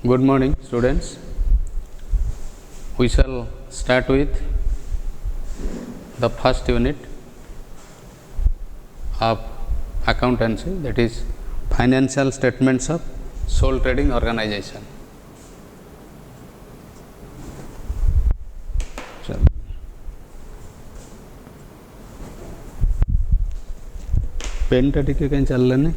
Good morning, students. We shall start with the first unit of accountancy, that is financial statements of sole trading organization. Pen टा टिके कहीं चलने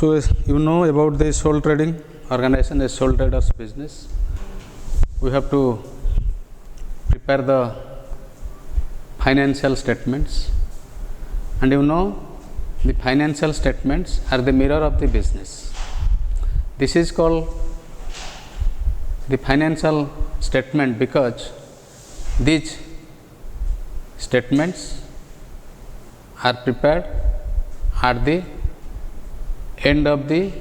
So, you know about the sole trading organization, a sole traders business. We have to prepare the financial statements, and you know the financial statements are the mirror of the business. This is called the financial statement because these statements are prepared at the end of the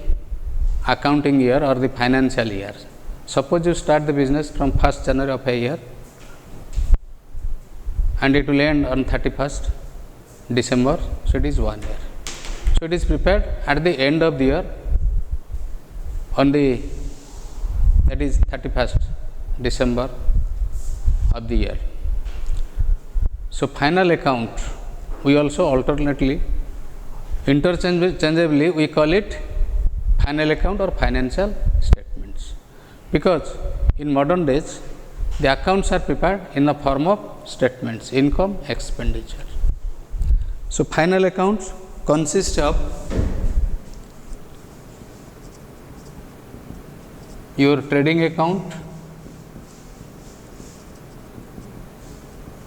accounting year or the financial year. Suppose you start the business from 1st January of a year and it will end on 31st December, so it is 1 year. So, it is prepared at the end of the year on the, that is 31st December of the year. So, final account we also alternately interchangeably we call it final account or financial statements, because in modern days the accounts are prepared in the form of statements, income, expenditure. So, final accounts consist of your trading account,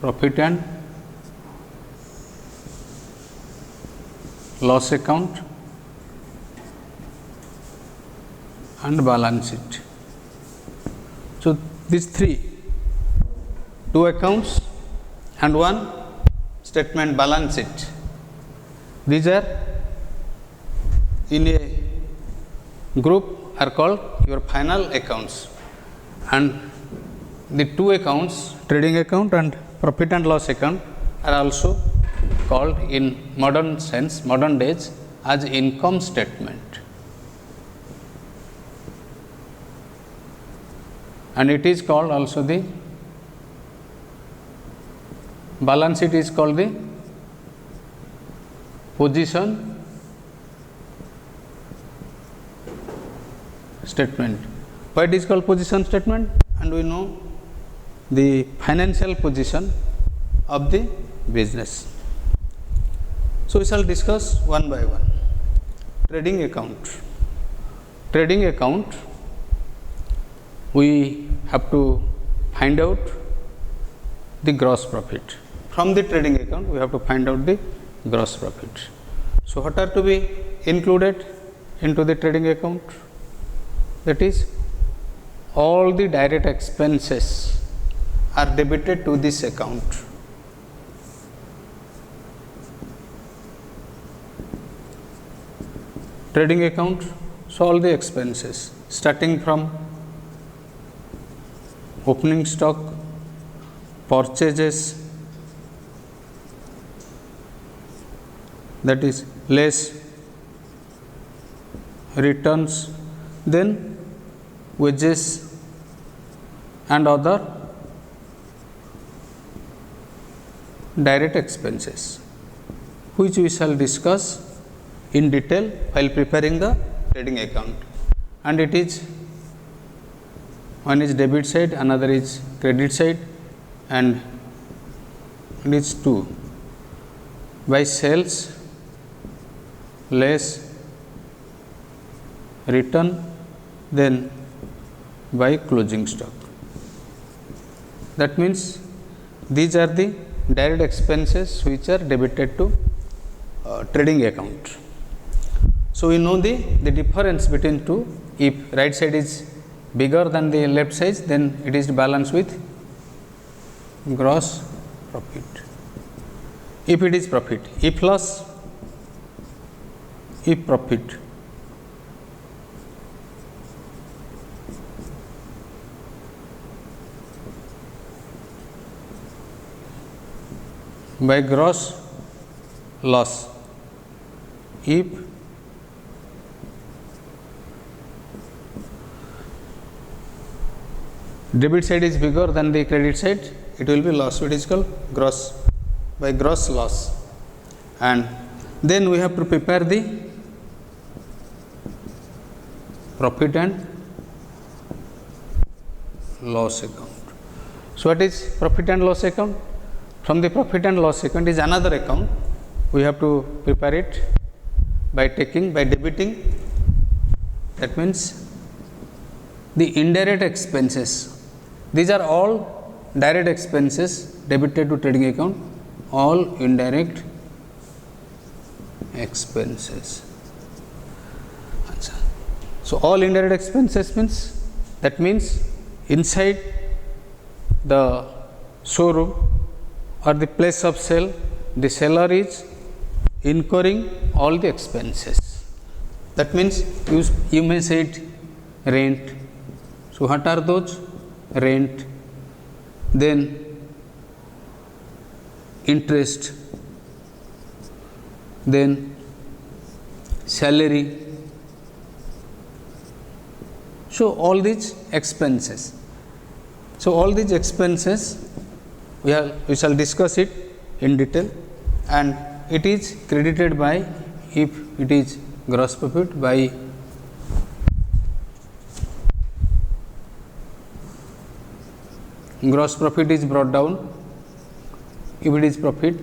profit and loss account and balance sheet. So, these two accounts and one statement, balance sheet, these are in a group are called your final accounts, and the two accounts, trading account and profit and loss account, are also called in modern sense, modern days, as income statement, and it is called also the balance sheet is called the position statement. Why it is called position statement? And we know the financial position of the business. So, we shall discuss one by one. Trading account. Trading account, we have to find out the gross profit. From the trading account, we have to find out the gross profit. So, what are to be included into the trading account? That is, all the direct expenses are debited to this account. Trading account, so all the expenses starting from opening stock, purchases, that is less returns, then wages and other direct expenses, which we shall discuss in detail while preparing the trading account. And it is, one is debit side, another is credit side, and it is two, by sales less return, then by closing stock. That means these are the direct expenses which are debited to trading account. So, we know the difference between two. If right side is bigger than the left side, then it is balanced with gross profit. if it is profit, if loss, if profit. By gross loss, if debit side is bigger than the credit side, it will be loss. So it is called gross, by gross loss. And then we have to prepare the profit and loss account. So what is profit and loss account? From the profit and loss account is another account. We have to prepare it by debiting. That means the indirect expenses. These are all direct expenses debited to trading account, all indirect expenses. So all indirect expenses means, that means inside the showroom or the place of sale, the seller is incurring all the expenses. That means you may say it rent. So what are those? Rent, then interest, then salary. So all these expenses. So all these expenses we shall discuss it in detail, and it is credited by, if it is gross profit, by gross profit is brought down. If it is profit,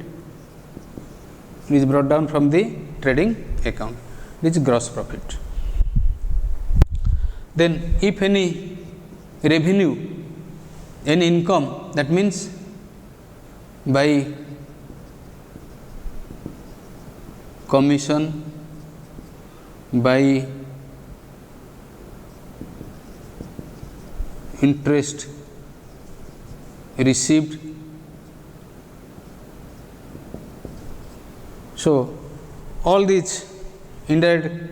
it is brought down from the trading account. It is gross profit. Then if any revenue, any income, that means by commission, by interest received. So all these indirect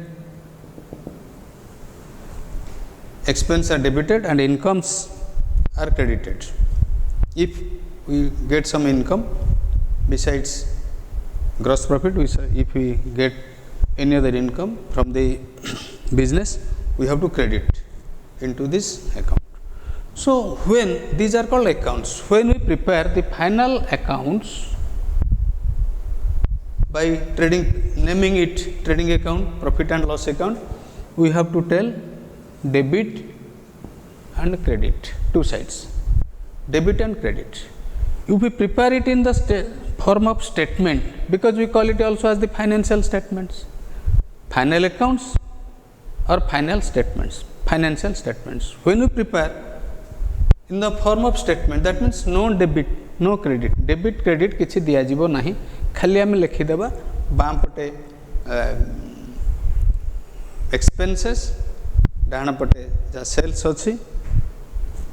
expenses are debited and incomes are credited. If we get some income besides gross profit, if we get any other income from the business, we have to credit into this account. So when these are called accounts, when we prepare the final accounts by naming it trading account, profit and loss account, we have to tell debit and credit, two sides, debit and credit. If we prepare it in the form of statement, because we call it also as the financial statements, final accounts or final statements, financial statements. When we prepare in the form of statement, that means no debit, no credit, debit credit किछि दिया जीवो नहीं, खाली आमे लिखि देबा balm पटे expenses, डाहना पटे जा सेल्स अछि,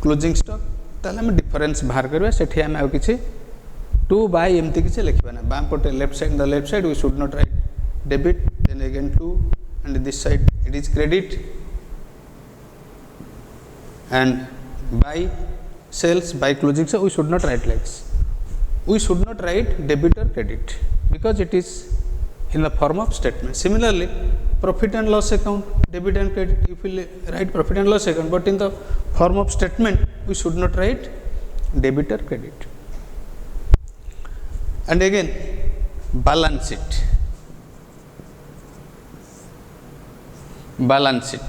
क्लोजिंग स्टॉक, ताले आमे डिफरेंस बाहर करबा, सेठी आमे आ किछि टू बाय एमती किछि लिखबा ना, बाम पटे left side, the left side we should not write debit, then again 2, and this side it is credit, and by sales, by closing, so we should not write like this. We should not write debit or credit because it is in the form of statement. Similarly, profit and loss account, debit and credit, if we write profit and loss account, but in the form of statement, we should not write debit or credit. And again, balance sheet. Balance sheet.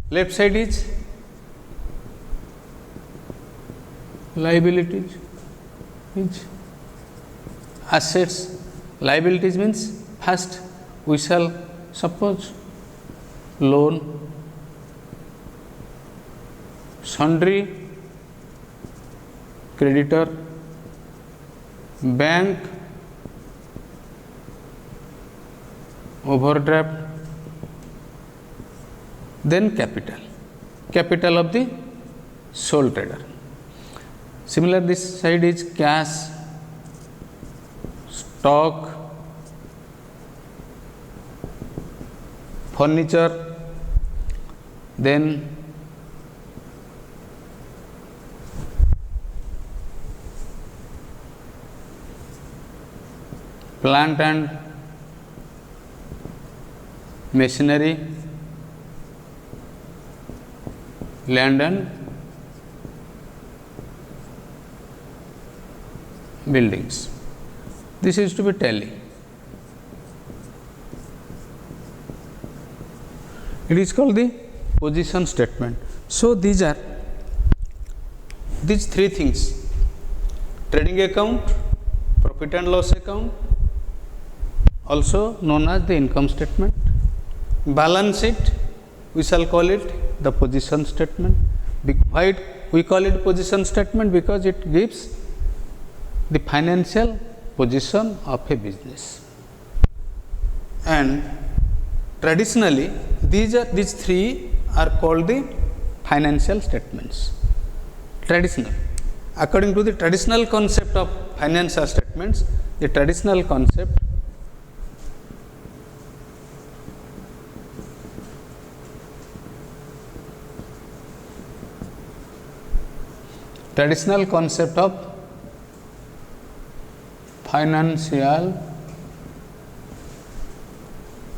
Left side is liabilities, is assets. Liabilities means first we shall suppose loan, sundry, creditor, bank, overdraft, then capital of the sole trader. Similar, this side is cash, stock, furniture, then plant and machinery, land and buildings. This is to be tally. It is called the position statement. So these are these three things: trading account, profit and loss account, also known as the income statement, balance sheet, we shall call it the position statement. Why we call it position statement? Because it gives the financial position of a business. And traditionally these three are called the financial statements. Traditional, according to the traditional concept of financial statements, the traditional concept of financial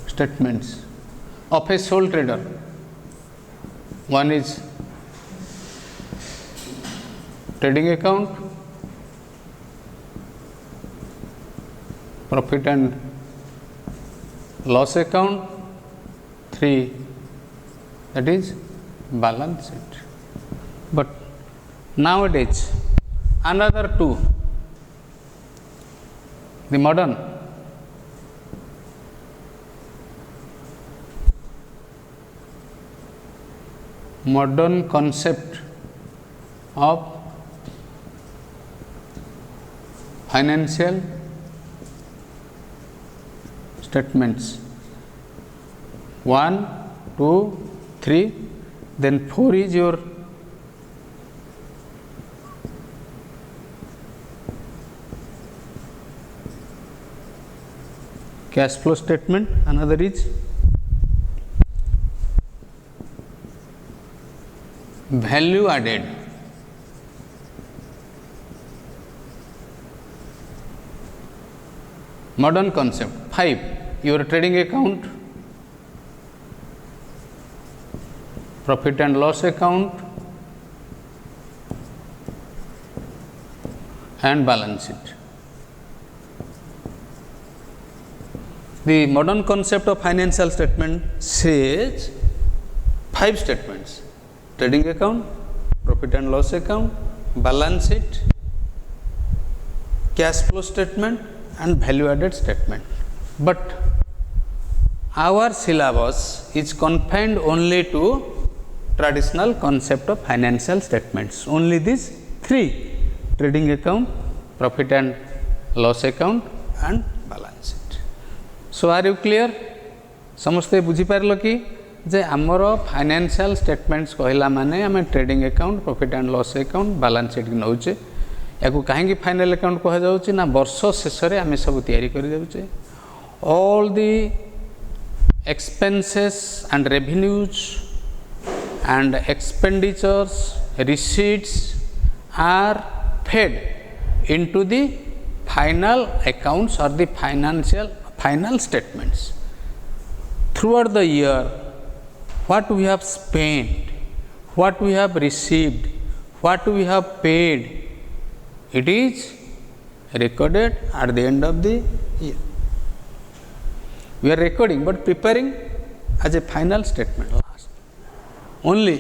statements of a sole trader. One is trading account, profit and loss account, 3 that is balance sheet. But nowadays another 2, the modern concept of financial statements, 1, 2, 3, then 4 is your cash flow statement, another is value added. Modern concept 5, your trading account, profit and loss account, and balance sheet. The modern concept of financial statement says 5 statements: trading account, profit and loss account, balance sheet, cash flow statement, and value added statement. But our syllabus is confined only to traditional concept of financial statements. Only these 3: trading account, profit and loss account, and balance sheet. So are you clear? समस्ते बुझी पारलो कि जे आमर financial statements कहला माने आम trading account, profit and loss account, balance sheet की नौचे या कहीं फाइनल अकाउंट कह जाउची ना वर्ष शेष रे आम सब तैयारी कर जाउचे. All the expenses and revenues and expenditures receipts are fed into the final accounts or the final statements. Throughout the year, what we have spent, what we have received, what we have paid, it is recorded at the end of the year. We are recording but preparing as a final statement last. Only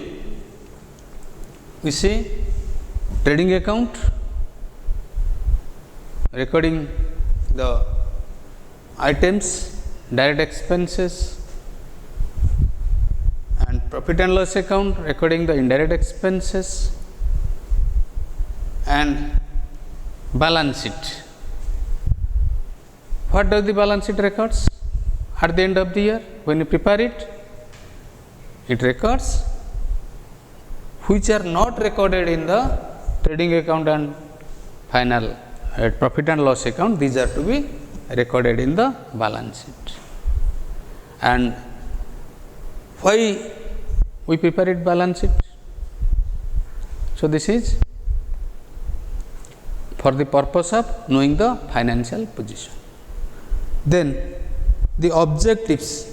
we see trading account, recording the items, direct expenses, and profit and loss account, recording the indirect expenses, and balance sheet. What does the balance sheet records? At the end of the year, when you prepare it, it records which are not recorded in the trading account and final profit and loss account. These are to be recorded in the balance sheet. And why we prepare it balance sheet? So this is for the purpose of knowing the financial position. Then the objectives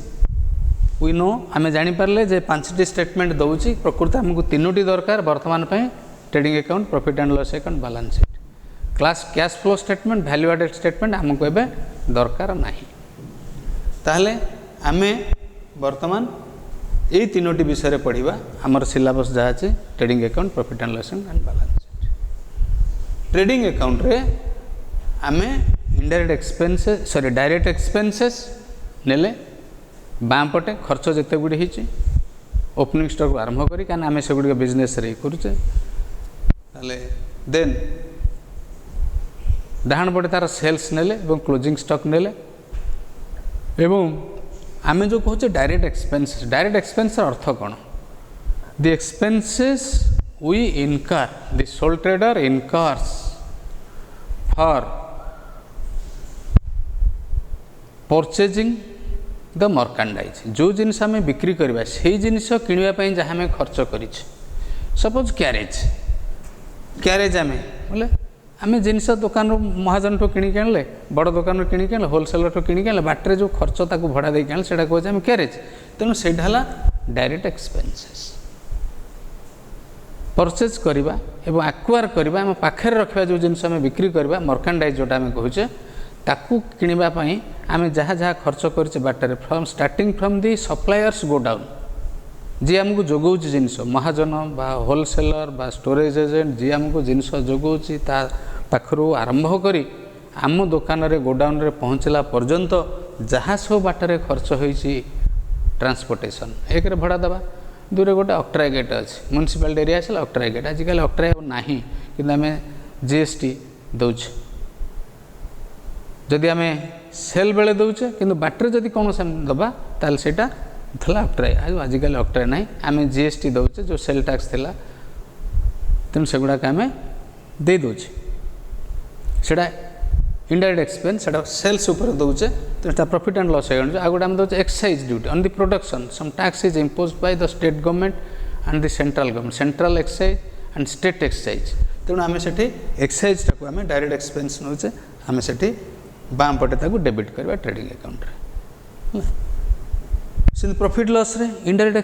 we know, आमे जानी पारले जे 5टी statement दउची प्रकृति हमकु 3टी दरकार वर्तमान पे trading account, profit and loss account, balance sheet. Class cash flow statement, value added statement हमको एबे दरकार नाही. ताहले आमे वर्तमान एई 3टी विषय पढ़िबा. हमर सिलेबस जा अछि trading account, profit and loss and balance sheet. Trading account रे आमे इनडायरेक्ट एक्सपेंसेस डायरेक्ट एक्सपेंसेस नेले बाँ पटे खर्च जिते गुड़ी होती ओपनिंग स्टॉक आरंभ करी क्या आम से गुड़ बिजनेस रे करुचे. देन डाहाण पटे तार सेल्स नेले एवं क्लोजिंग स्टॉक नेले एवं आम जो कहचे डायरेक्ट एक्सपेंस अर्थ कौन? The expenses we incur, the sole trader incurs for purchasing the merchandise. जो जिनस आम बिक्री करवा से जिनस किणवाई जहाँ आम खर्च कर. सपोज क्यारेज आम बोले आम जिनस दुकान महाजन ठू किणिक आनले, बड़ दुकान किणिक आनले, होलसेलर ठू किणिक आनले, बाटर जो खर्च ताको भड़ा देके आनले सेटा कहते आम क्यारेज. तेणु से डायरेक्ट एक्सपेंसेस. परचेज करवा एवं एक्वायर करवा आम पाखे रखा जो जिनस आम बिक्री करवा मर्कांडाइज जोटा आम कहचे ताकू किणवा पाई आम जहाँ जहाँ खर्च करचे बाटर from starting from the suppliers go down. जी आमको जोगाऊँ जिनस महाजन बा होलसेलर बा स्टोरेज एजेंट जी आमको जिनस जोगाऊँ ता पाखरु आरंभ करी आम दुकान रे गोडाउन रे पहुँचला पर्यंत जहाँ सब बाटर खर्च होइछि ट्रांसपोर्टेशन. एक रे भड़ा दबा, दूरे गोटे अक्ट्राई गेट अच्छे म्युनिसिपालिटी एरिया आसला अक्ट्राई गेट. आजिकल अक्ट्राई ना कि आम जीएसटी दौचे. जदि आम सेल बेले दौचे कि बाटर जदि कौन से दबा ताल सेटा थला अक्ट्राई. आजिकल अक्ट्राई ना आम जीएसटी दौचे जो सेल टैक्स थिला तेणु से गुड़ाक आम दे दौचे. सेटा इनडायरेक्ट एक्सपेंस सेटा सेल्स ऊपर दौचे तेणु प्रॉफिट एंड लॉस अकाउंट. आ गोटे आम दौचे excise duty on the production. Some tax is imposed by the state government and the central government, central excise and state excise. तेणु आम से एक्साइज टाक आम डायरेक्ट एक्सपेंस नौचे आम से बाम पटे ताकू डेबिट करवा ट्रेडिंग अकाउंट रे. सिंध प्रॉफिट लॉस रे इनडायरेक्ट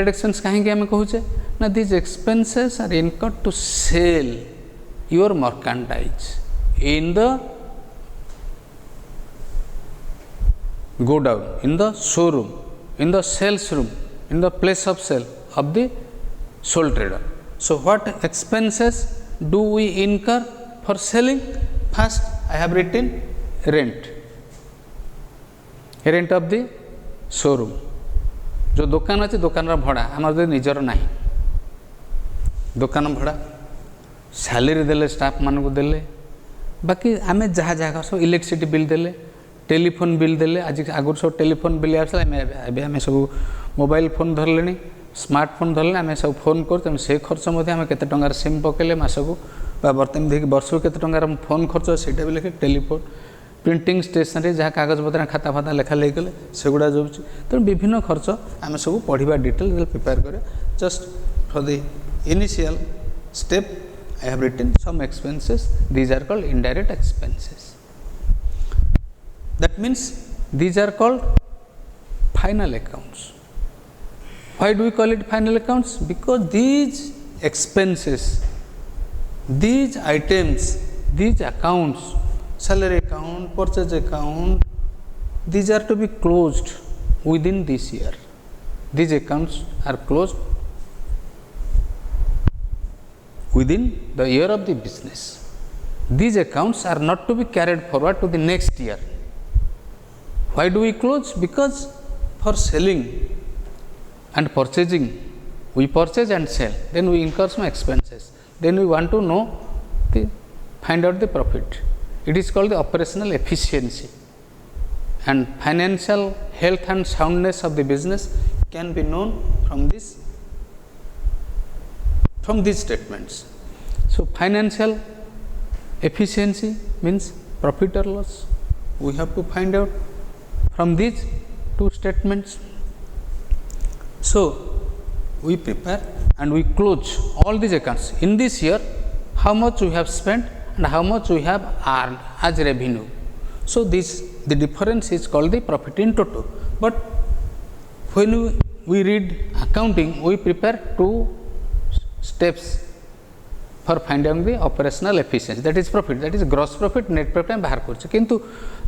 एक्सपेंस कहीं आम कहूचे ना this expenses are incurred to sell your merchandise in the godown, in the showroom, in the sales room, in the place of sale of the sole trader. So what expenses do we incur for selling? First, I have written rent of the showroom. जो दुकान अच्छे दुकान भड़ा आम निजर ना, दुकान भड़ा सैलरी देले स्टाफ मान को देले, बाकी आम जहाँ जहाँ सब इलेक्ट्रिसिटी बिल देले, टेलीफोन बिल देले. आज आगुरी सब टेलीफोन बिल आसला आम सब मोबाइल फोन धरले, स्मार्टफोन धरले, आम सब फोन कर से खर्च आम केते टंकार सिम पकेले मासको बर्तमान देखिए वर्ष को केते टंकार फोन खर्च से भी लिखे. टेलीफोन, प्रिंटिंग स्टेशनरी जहाँ कागज पत्र खाता फाता लेखा ले गले सेगुड़ा जाऊँगी. तेणु विभिन्न खर्च आम सब पढ़ा डिटेल प्रिपेयर करें. Just for the initial step I have written some expenses. These are called indirect expenses. That means these are called final accounts. Why do we call it final accounts? Because these expenses, these items, these accounts, salary account, purchase account, these are to be closed within this year. These accounts are closed within the year of the business. These accounts are not to be carried forward to the next year. Why do we close? Because for selling and purchasing, we purchase and sell, then we incur some expenses, then we want to know find out the profit. It is called the operational efficiency, and financial health and soundness of the business can be known from these statements. So financial efficiency means profit or loss, we have to find out from these two statements. So we prepare and we close all these accounts. In this year, how much we have spent and how much we have earned as revenue. So the difference is called the profit in toto. But when we read accounting, we prepare two steps for finding the operational efficiency, that is profit, that is gross profit, net profit बाहर कर किंतु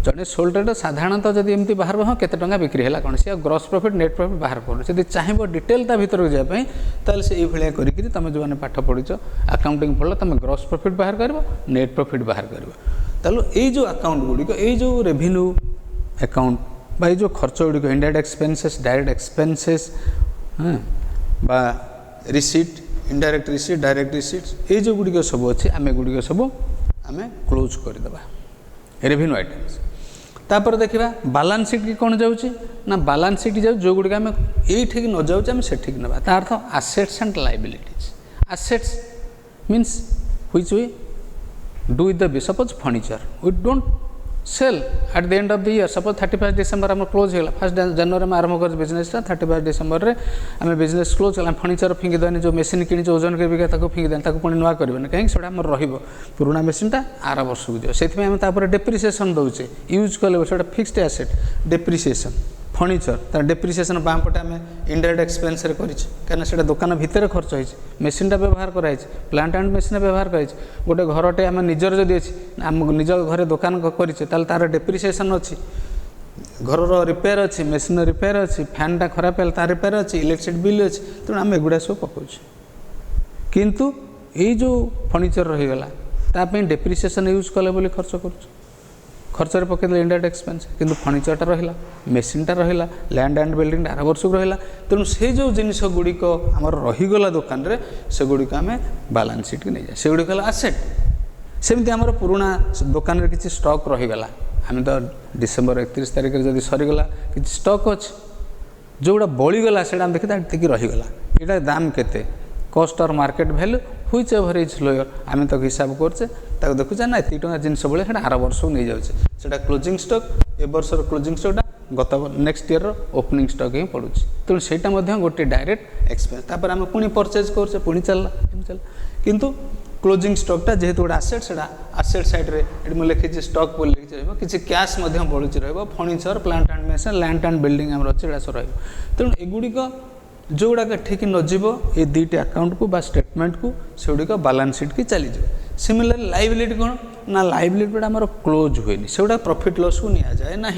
जड़े soul trader साधारणतः जब एमती बाहर हाँ केते टंका बिक्री है कौन सी ग्रोस प्रॉफिट नेट प्रॉफिट बाहर कर चाहिए डिटेल ता भीतर जाए ताल से ये करी तुम जो मैंने पाठ पढ़ीच अकाउंटिंग पढ़ल तुम ग्रोस प्रॉफिट बाहर कर नेट प्रॉफिट बाहर कर तालो ये जो अकाउंट गुड़िक ये जो रेवेन्यू अकाउंट बा ये जो खर्च गुड़िक इनडायरेक्ट एक्सपेंसेस डायरेक्ट एक्सपेंसेस बा receipt indirect receipt direct receipts ये जो गुड़िक सब अच्छे आम गुड़िक सब आम क्लोज करदे रेवेन्यू आइटम्स तापर देखा बैलेंस शीट की कौन जाऊँगी ना बैलेंस शीट जाऊ जो गुड़िक आम ये न जाऊँ आम से ना तार अर्थ assets and liabilities assets means which we do with the suppose furniture we don't sell at the end of the year suppose 31 December आम क्लोज होगा 1 जनवरी में आरंभ कर बिजनेस 31 डिसेंबर में आम बिजनेस क्लोज कला फर्निचर फिंगी देनी जो मेसीन कि ओजन कर फिंगी देनी पुणी नुआ करवानी कहीं से पुराना मेसीनटा आर वर्ष को जाए से डेप्रिसिएसन दौचे यूज कले से फिक्स्ड एसेट डेप्रिसिएसन फर्निचर तार डेप्रिसिएसन बाम पटे आम इनडायरेक्ट एक्सपेंस कहीं से दुकान भितर खर्च हो मेसीनटा व्यवहार कराई प्लांट एंड मेसीन व्यवहार कराई गोटे घरटे आम निजर जदि अच्छी आम निज घर दुकान करें तार डेप्रिसिएसन अच्छी घर रिपेयर अच्छी मेसीन रिपेयर अच्छी फैनटा खराब है तार रिपेयर अच्छी इलेक्ट्रिसिटी बिल अच्छी तेणु आम एगुड़ा सब पकाऊ किंतु ये जो फर्निचर रहीगला ताप डेप्रिसिएसन यूज कले बोली खर्च करुँ खर्च पकईदे इनडायरेक्ट एक्सपेंस किंतु फर्निचरटा रहा मेसीनटा रहा लैंड एंड बिल्डिंग आर वर्ष को रहा तेणु से जो जिनस गुड़िक आम रहीगला दुकान रे से गुड़िक आम बैलेंस शीट की नहीं जाए से गुड़िक आसेट सेमती आम पुराना दुकान रे किसी स्टॉक रहीगला आम तो डिसेम्बर 31 तारिख जब सरीगला कि स्टॉक अच्छे जोड़ा बड़ीगला से देखी रहीगला यहाँ दाम केते कॉस्ट और market value which ever is lower आम तक हिसाब करचे देखुचे ना एति टका जिनस बड़े आर वर्ष को नहीं जाऊे क्लोजिंग स्टॉक ए वर्षर क्लोजिंग स्टॉकटा गत नेक्स्ट ईयर ओपनिंग स्टॉक ही पड़ू तेणु सेटा गोटे डायरेक्ट एक्सपेंस तापर आम पुणी परचेज करचे पुणी चलला किंतु क्लोजिंग स्टॉकटा जेहेतु गोटे आसेट से आसेट साइड्रे ये लिखी स्टॉक बोली लिखी किसी cash Baluchi furniture plant and machine land and building आम अच्छे सब तेणु एगुड़िक जो गुड़ाक ठीक नजीब ये दुईट अकाउंट को स्टेटमेंट को से गुड़िक बैलेंस शीट की चली जाए सिमिलर लायबिलिटी कौन ना लायबिलिटी आम क्लोज हुए से गुड़ा प्रॉफिट लॉस को नि जाए ना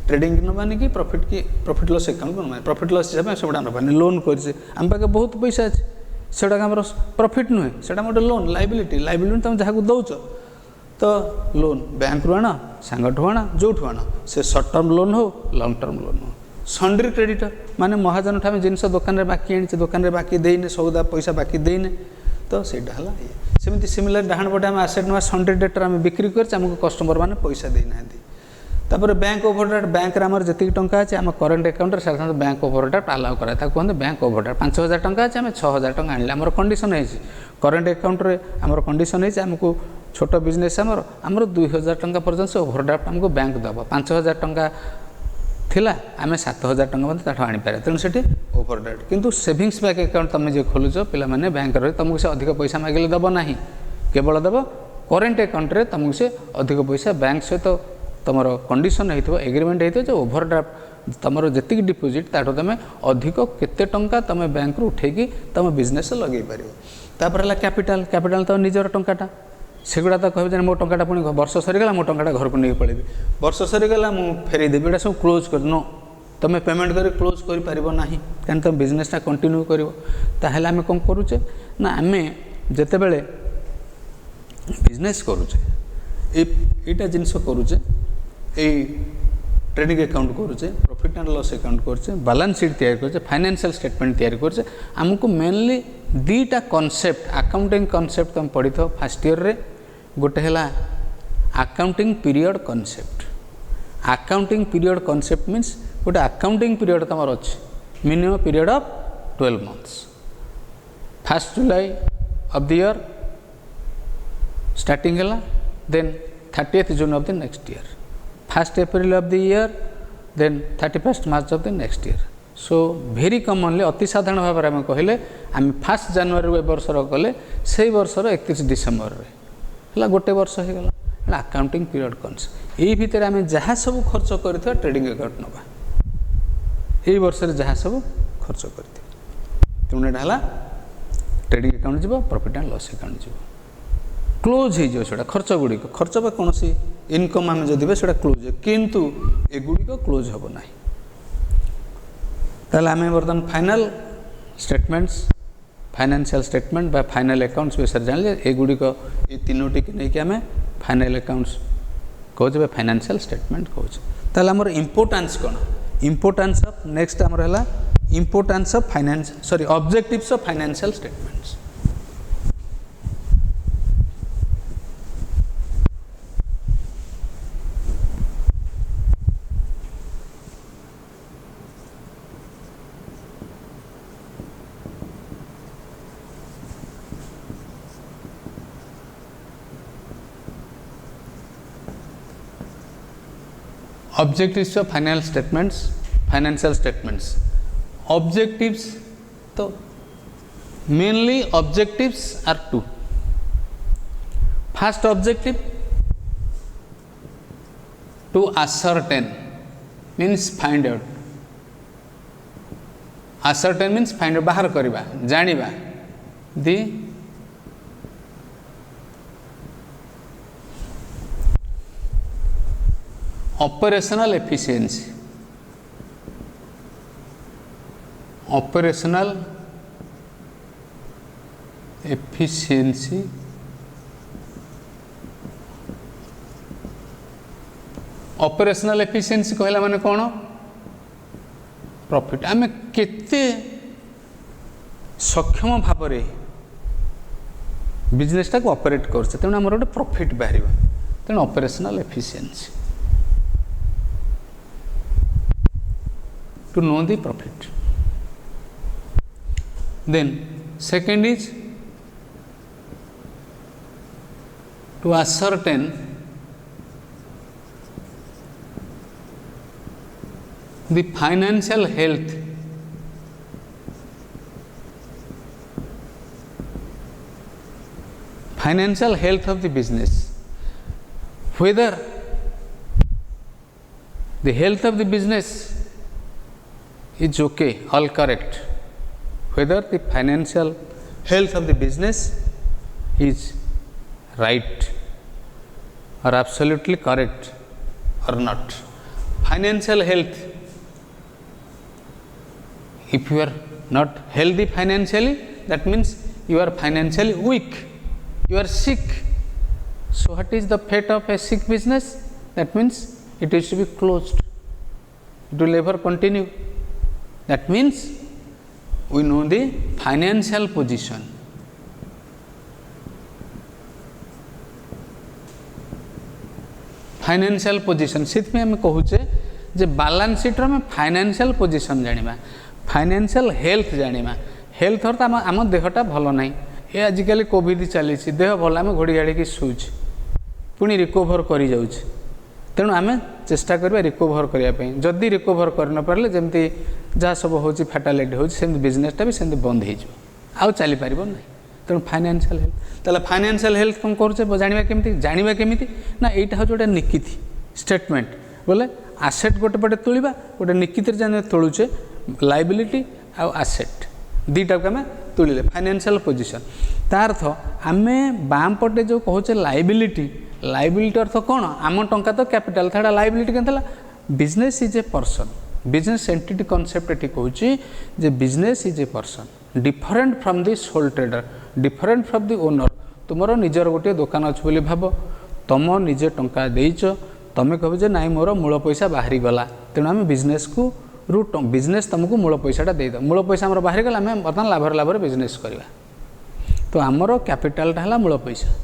ट्रेडिंग नबानी कि प्रॉफिट लॉस अकाउंट को ना प्रॉफिट लॉस हिसाब से नबानी लोन कर आम पाखे बहुत पैसा अच्छे से प्रॉफिट नुहे से गोटे लोन लायबिलिटी तुम जहाँ दौच तो लोन बैंक रू आण सांगठू आण जो आण से सर्ट टर्म लोन हो लंग टर्म लोन हो सन्ड्री क्रेडिटर माने महाजन ठाम जिनस दुकान में बाकी आनी दुकान में बाकी देने सौदा पैसा बाकी देने तो सेटा है सेमती सिमिलर डाहाण पटे आम आसेट ना सन्ड्री डेटर आम बिक्री कर कस्टमर मैंने पैसा देना तापर बैंक ओवरड्राफ्ट बैंक आम जी टंका अच्छे आम करेन्ट अकाउंट साधारण बैंक ओवरड्राफ्ट अलाउ कराए कहते बैंक ओवरड्राफ्ट 5000 टंका अच्छे आम 6000 टंका आने आम कंडीशन है करेन्ट अकाउंट आम कंडीशन है आमको छोट बिजनेस आमर 2000 टंका पर्यटन से ओवरड्राफ्ट आमको बैंक दब 5000 टंका थिला आम 7000 टंका आनीपारे तेणु से ओवरड्राफ्ट किंतु सेविंग्स बैंक अकाउंट तुम जो खोलुच पे बैंक रही तुमको से अधिक पैसा मांगे दब ना केवल दब करेन्ट अकाउंट रे तुमको से अधिक पैसा बैंक सहित तुम कंडीशन हो एग्रीमेंट हो जो ओवरड्राफ्ट तुम जी डिपोजिट ताठू तुम अधिक केते टंका तुम बैंक रू उठेकी तुम बिजनेस लगे पार तापर है कैपिटाल तो निजर टंकाटा सेगुड़ा तो कहे मो टंकाटा पुणी वर्ष सरीगला मो टंकाटा घर को नहीं पड़ेबी वर्ष सरीगला मुझे फेरदेवी यहाँ सब क्लोज कर नो तुम पेमेंट कर क्लोज करना कहीं तुम बिजनेसटा कंटिन्यू कर आम कौन करुचे ना आम जिते बड़े बिजनेस करुचे यहीटा जिनस करुचे ट्रेडिंग अकाउंट करुचे प्रॉफिट एंड लॉस अकाउंट करुचे बैलेंस शीट तैयार करुचे फाइनेंशियल स्टेटमेंट तैयार करुचे आमको मेनली दुईटा कॉन्सेप्ट अकाउंटिंग कॉन्सेप्ट तुम पढ़ी थो फर्स्ट ईयर रे गोटे है accounting period concept accounting period concept means गोटे अकाउंटिंग पीरियड तुम अच्छे minimum period of 12 months 1 July of the year starting है then 30th June of the next year 1st April of the year, then 31st March of the next year. So very commonly अति साधारण भाव में कहले आम 1st January ए वर्षर कले से वर्षर 31 December है गोटे वर्ष हो गला अकाउंटिंग पीरियड कन्स यही भितर आम जहाँ सब खर्च कर ट्रेडिंग अकाउंट नवा यही वर्ष जहाँ सब खर्च कर तेणुटा ट्रेडिंग अकाउंट जीव प्रॉफिट एंड लॉस अकाउंट जीव क्लोज हो खर्च गुड़िक खर्च बा कौन इनकम आम जो देवे क्लोज किंतु एगुड़िक क्लोज हम ना ताहले आम बर्तमान फाइनल स्टेटमेंट्स फाइनेंशियल स्टेटमेंट बा फाइनल अकाउंट्स विषय जानिले एगुड़िक ये तीनोटी के नहीं आम फाइनल अकाउंट्स कहे फाइनेंशियल स्टेटमेंट कहे ताहले आमर इम्पोर्टेंस कौन इम्पोर्टेंस ऑफ नेक्स्ट आमर है importance of finance sorry objectives of financial statements objectives of financial statements objectives तो mainly objectives are two first objective to ascertain means find out ascertain means find out बाहर करिबा जानिबा the operational efficiency operational efficiency operational efficiency कहला माने कौन profit आम केते सक्षम भाव रे बिजनेस टाक ऑपरेट करछे तेणु हमर गोटे प्रॉफिट बाहर तेणु operational efficiency to know the profit. Then second is to ascertain the financial health of the business, whether the health of the business is okay, all correct, whether the financial health of the business is right or absolutely correct or not. Financial health, if you are not healthy financially, that means you are financially weak, you are sick. So what is the fate of a sick business? That means it is to be closed, it will never continue. That means we know the financial position. Financial position से आम कहूचे जे balance sheet में financial position जानिबा financial health जानिबा health अर्थ आम देहटा भल ना ये आजिकल कोविड चली देह भल आम घोड़ी घाड़ी शुचे पुणी रिकवर कर जाऊँ तेणु आम चेष्टा करवा रिकवर करने जदि रिकवर कर न पारे जमी जहाँ सब हो फैटालिटी हो बिजनेसटा भी सेमती बंद हो चली पार ना तेणु फाइनेंशियल हेल्थ ताला फाइनेंशियल हेल्थ कौन करें जाना केमी ना यहाँ हूँ गोटे निकिति स्टेटमेंट बोले आसेट गोटे पटे तुलिबा गोटे निकिति जान तोलुचे लाइबिलिटी आउ आसेट दुईटा को आम तुलिले फाइनेंशियल पोजिशन तार अर्थ आम बाम पटे जो कहे लाइबिलिटी अर्थ कौन आम टंका तो कैपिटल था लाइबिलिटी क्या business is a person business entity concept ये कहूँ business is a person different from the sole trader different from the owner तुमर निजर गोटे दुकान अच्छे बोली भाव तुम निजे टंका देच तुम्हें कह ना मोर मूल पैसा बाहरी गला तेणु आम बिजनेस को बिजनेस तुमको मूल पैसाटा देद मूल पैसा आम बाहरी गला आम बर्तमान लाभर बिजनेस करवा तो आमर कैपिटालटा है मूल पैसा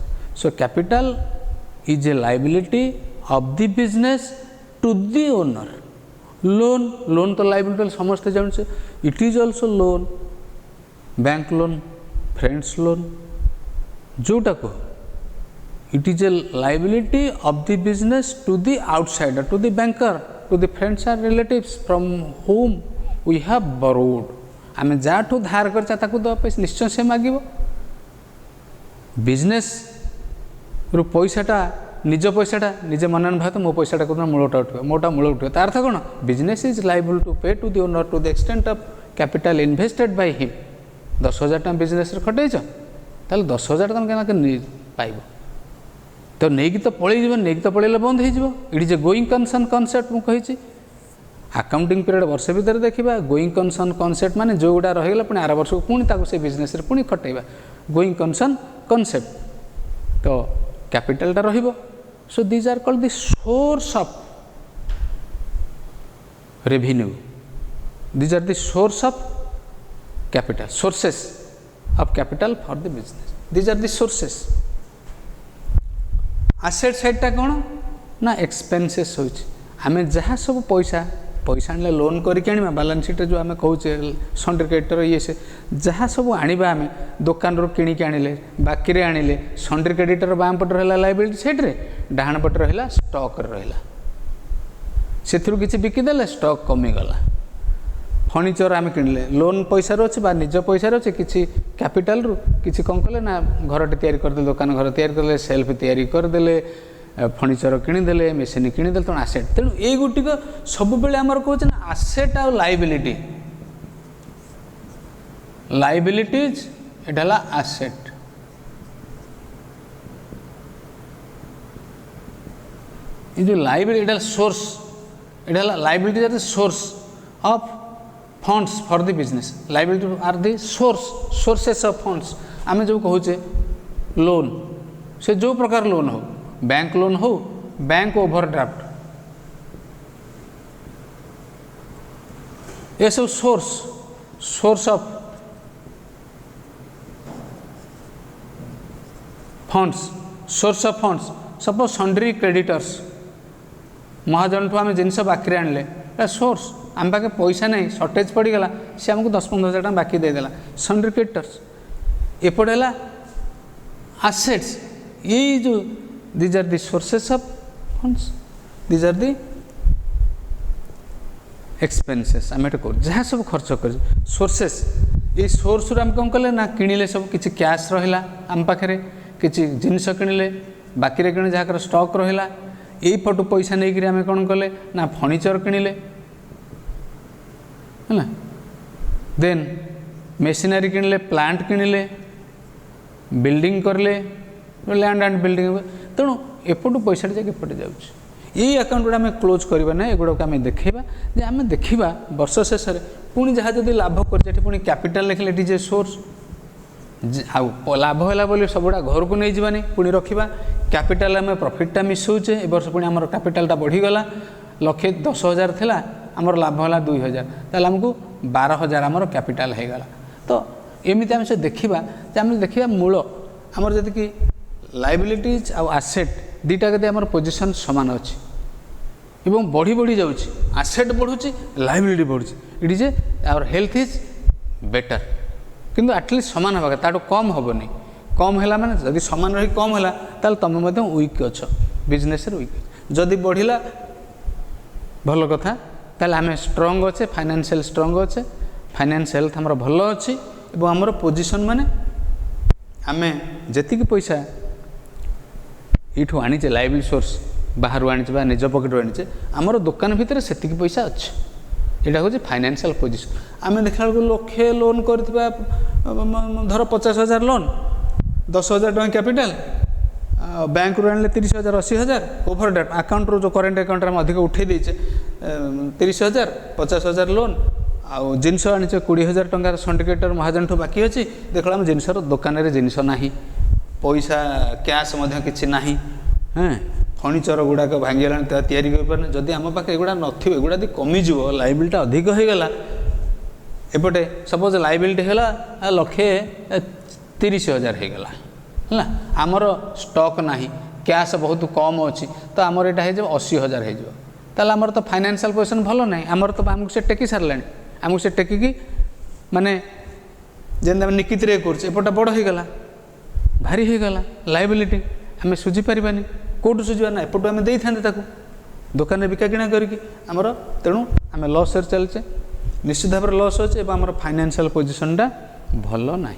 so capital is a liability of the business to the owner loan तो लाइबिलिटी समस्ते जानते it is also loan bank loan friends loan जोटा कह It is a liability of the business to the outsider, to the banker, to the friends and relatives from whom we have borrowed. आमे जाठू धार करचा ताकू दवा पैसा निश्चय से मागिबो। Business रु पैसाटा निज पैसाटा निजे मनन भात मो पैसाटा को मूलटा उठो मोटा मूल उठो तार अर्थ कोन business is liable to pay to the owner to the extent of capital invested by him. 10,000 टका बिजनेस रे खटैछ ताले 10,000 तुम केना के पाइबो तो नहीं तो पलि जीवन नहीं तो पलैले बंद हो जीवो। It is a going concern concept मु कहिछि अकाउंटिंग पीरियड वर्ष भीतर देखा गोइंग कंसर्न कॉन्सेप्ट माने जो गुड़ा रहीगला पुणी आर वर्ष को पुणी ताको से बिजनेस रे पुणी खटैबा गोइंग कंसर्न कॉन्सेप्ट तो कैपिटलटा रहिबो। So these are called the source of revenue these are the source of capital sources of capital for the business these are the sources. Asset साइडटा कौन ना एक्सपेंसेस होइछि आमे जहाँ सब पैसा पैसा आने लोन करके आनिबा बैलेंस शीट जो आमे कहूचे सन्ड्रिकेटर ये से जहाँ सब आनिबा आमे दुकान रो किणी के आनिले बाकी रे आनिले सन्ड्रिकेटर बाम पट रहला लायबिलिटी साइड रे डाहाण पट रहला स्टॉक रहला सेथुरु किछि बिकि देले स्टॉक कमी गला। फर्निचर आमे किनले लोन पैसा रो बा निज पैसा रो किछि कैपिटल रु किछि कम कले ना घरटे तयारी कर दे दुकान घर तयारी करले सेल्फ तयारी कर देले फर्निचर किणीदे मेसीन किणीदे तेणु आसेट तेणु ये गुटिक सब बेले आमर कहते ना आसेट आ लायबिलिटी लायबिलिटीज एटा आसेट ये जो लायबिलिटी एटा सोर्स एटा liability are the source of funds for the business liability are the sources of funds आमे जो कहूचे लोन से जो प्रकार लोन हो बैंक लोन हो बैंक ओवरड्राफ्ट ये सब source of funds suppose sundry creditors महाजन ठू आम जिनस बाकी आनले सोर्स आम पाखे पैसा नहीं सर्टेज पड़गला सी आमको 10-15 हज़ार टका बाकी देदेला सन्ड्री क्रेडिटर्स एपटे है आसेट्स ये जो these are the sources of funds these are the expenses आम एट कर जहाँ सब खर्च कर सोर्सेस ये सोर्स आम कौन कले ना किणिले सब किसी कैश रहा आम पाखे किसी जिनस किणिले बाकी रे किणे जहाँ स्टॉक रहा यही पटु पैसा नहीं करी आम कौन कले ना फर्निचर किणिले है देन मेसिनरी किणिले प्लांट किणिले बिल्डिंग करले लैंड एंड बिल्डिंग तेणु एपटू पैसा जाके एपटे जाऊँच यही अकाउंट गुड़ा आम क्लोज करवा ना एगुड़ा आम देखा जे आम देखा वर्ष शेष में पुणी जहाँ जब लाभ कर पुणी कैपिटल लिखले इट इज ए सोर्स लाभ है बोली सबुड़ा घर को नहीं जानी पुणी रखा कैपिटल आम प्रॉफिटटा मिसौचे ए वर्ष पुणी आम कैपिटलटा बढ़ीगला 1,10,000 थिला आमर लाभ है 2,000 ताल आमको 12,000 आमर कैपिटल हो गला। तो एमती आम से देखा मूल आमर जदि कि लायबिलिटीज आ आसेट दीटा कदे आमर पोजिशन सामान अच्छी एवं बढ़ी बढ़ी जाऊँगी आसेट बढ़ुची लायबिलिटी बढ़ुची it is our health is better किंतु एटलिस्ट सामान हवा ताठू कम हेनी कम है माने जदि सामान रही कम है ताल तुम वीक अच्छ बिजनेस वीक जदि बढ़िला भल कथा ताल आम स्ट्रंग अच्छे फाइनेंशियल स्ट्रंग अच्छे फाइनेंस हेल्थ आमर भल अच्छी एवं आमर पोजिशन माने आम जी पैसा ये आनीचे लाइबिल सोर्स बाहर आनीचे निज पकेट आनीचे आमर दुकान भितर से पैसा अच्छे यहाँ हूँ फाइनेंशियल पोजिशन आम देखा लक्षे लोन कर धर 50,000 लोन 10,000 टका कैपिटल बैंक रू आने 30,000 80,000 ओवरड्राफ्ट अकाउंट रो जो करेन्ट अकाउंट में अधिक उठे देचे 30,000 50,000 लोन आउ जिनस आनीचे 20,000 टंकार सन्डिकेटर महाजन ठू बाकी अच्छी देख आम जिनस दुकान में जिनस ना पैसा कैश कि ना हाँ फर्निचर गुड़ाक भांगीगला तैयारी कर जदि आम पाखे एगुड़ा नगुड़ा यदि कमिज लायबिलिटी अधिक होगा एपटे सपोज लायबिलिटी है 1,30,000 होगा है आमर स्टॉक ना कैश बहुत कम अच्छी तो आमर यहाँ हो 80,000 हो आमर तो फाइनेंशियल पोजिशन भल ना आमर तो आमको से टेकी सारे आमको से टेकिकी माने जमी निकित करपटे बड़ होगा भारी होगा लायबिलिटी आम सुझी पारानी कौटू सुझा ना एपटू आम दे था दुकान में बिका किଣା करके आमर तेणु आम लस चलचे निश्चित भाव में लस अच्छे आम फाइनेंशियल पोजिशनटा भल ना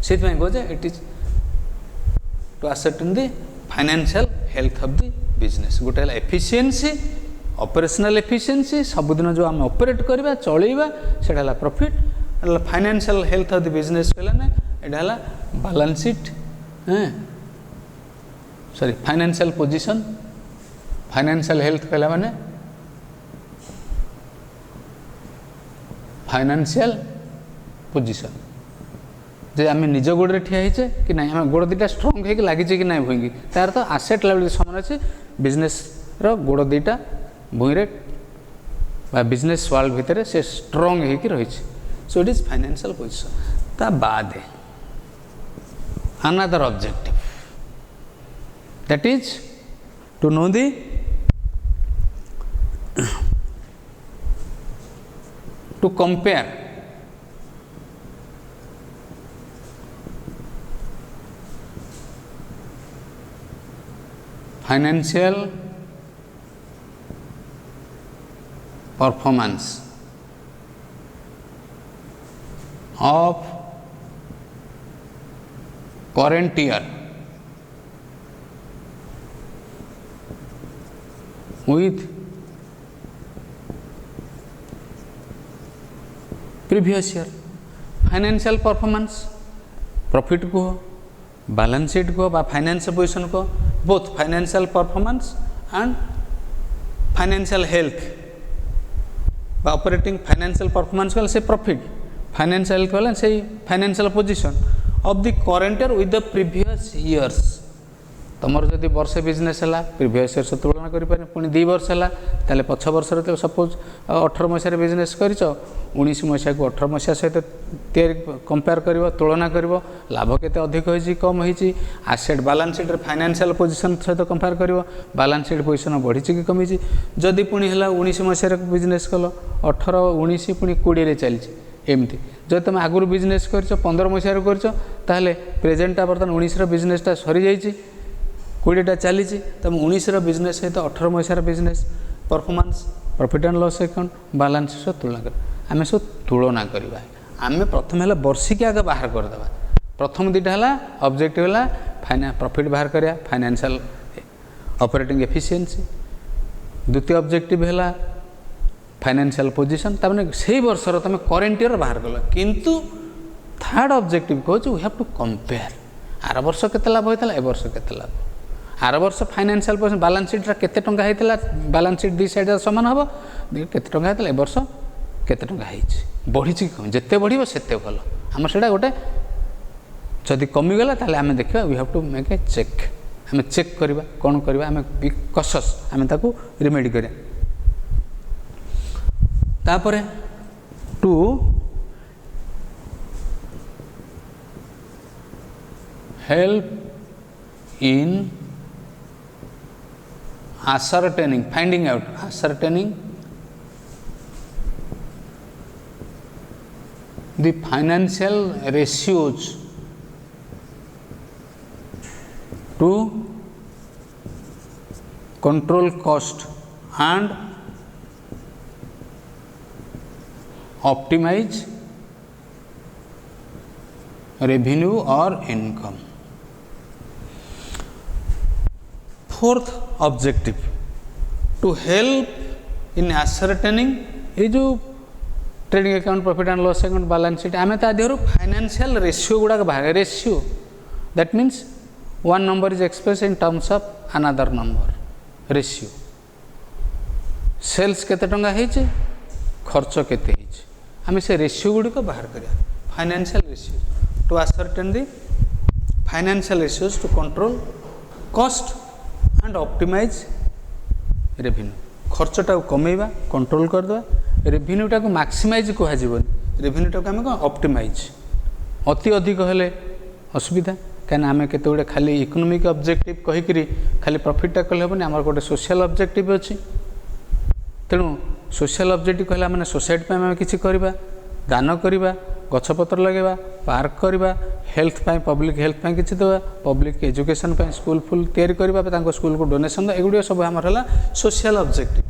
से कहे it is to ascertain the financial health of the business गोटे एफिशिएंसी ऑपरेशनल एफिशिएंसी सबुदिन जो आम ऑपरेट करवा चलैबा सेटा profit financial health of the business कहला एटा balance sheet sorry financial position financial health कहला माने फाइनेंशियल पोजीशन जे आम निज गोड़े ठिया होचे कि ना आम गोड़ दुटा स्ट्रंग होगी लगी कि ना भूंगी तार तो आसेट लायबिलिटी समान अच्छे बिजनेस रो गोड़ दुटा भूईरे बिजनेस वर्ल्ड भितर से स्ट्रंग होगी रही so it is financial position ता बाद another objective that is to know the to compare financial performance of current year with previous year financial performance profit को बैलेंस शीट को बा फाइनेंशियल पोजीशन को both financial performance and financial health बा operating financial performance को से profit financial कहला से financial position of the current year with the previous years तुम जदि वर्षे बिजनेस है प्रीवियस इयर्स तुलना करें पुणी 2 वर्ष है ताले पछ वर्ष सपोज 18 मसीह बिजनेस कर 19 मसीहा को 18 मसीहा सहित कंपेयर कर तुलना कर लाभ केते अधिक होइछि कम होइछि asset balance sheet financial position सहित कंपेयर कर बैलेंस शीट पोजीशन बढ़ी कि कमी जदि पुणी है 19 मसीह बिजनेस कल 18 19 पुणी 20 चली एमती जब तुम आगुरी बिजनेस कर 15 मसीह कर प्रेजेंटा बर्तमान 19 बिजनेसटा सरी जाइए 20टा चली तुम 19 बिजनेस सहित 18 मसीहार business performance profit and loss account balance sheet तुलना कर आम सब तुलना करवा आम प्रथम है वर्षिक आगे बाहर करदे प्रथम 2टा है ऑब्जेक्टिव है प्रॉफिट बाहर करा फाइनेंशियल ऑपरेटिंग एफिशिएंसी द्वितीय ऑब्जेक्टिव है फाइनेंशियल पोजीशन तमाने से वर्षर तुम करेन्ट ईयर बाहर कल किंतु थर्ड ऑब्जेक्टिव कहूँ वी हैव टू कंपेयर आर वर्ष केते लाभ होता है ए वर्ष केते लाभ आर वर्ष फाइनेंशियल पोजीशन बैलेंस शीट केते टंका होता बैलेंस शीट दी साइड सामान हम केते टंका होता ए वर्ष केते टंका होइछि बढ़ी जिते बढ़ सेते भल आम से गोटे जदि कमिगला ताले आम देखा we have to make a check आम चेक करवा कौन करवा आम बी कॉशियस आम ताकू रिमेडी करिया तापरे to help in ascertaining finding out ascertaining the financial ratios to control cost and optimize revenue or income. Fourth objective to help in ascertaining ये जो trading account profit and loss account balance sheet आम तादेहर financial ratio गुड़ाक बाहर ratio that means one number is express in terms of another number ratio sales केते टंका होइछे खर्च केते होइछे आम से रेशियो गुड़िक बाहर करिया financial ratio two ascertain the financial ratios to control cost and optimize revenue खर्चटा कमेवा कंट्रोल करदे रेवेन्यूटा को मैक्सिमाइज कहजन रेवेन्यूटा को आम कौन ऑप्टिमाइज अति अधिक हेले असुविधा कहीं आम केते गुड़े खाली इकोनॉमिक ऑब्जेक्टिव कहीकि खाली प्रॉफिटटा कले हेबनी आमर गोटे सोशल ऑब्जेक्टिव अच्छी तेणु सोशल ऑब्जेक्टिव कहला माने सोसाइटी आम किसी करवा दान करवा गछपत्र लगेवा पार्क करवा हेल्थ पब्लिक हेल्थ किसी देवा पब्लिक एजुकेशन स्कूल फुल तैयारी करवा स्कूल को डोनेशन एगुड़ी सब आमर है सोशल ऑब्जेक्टिव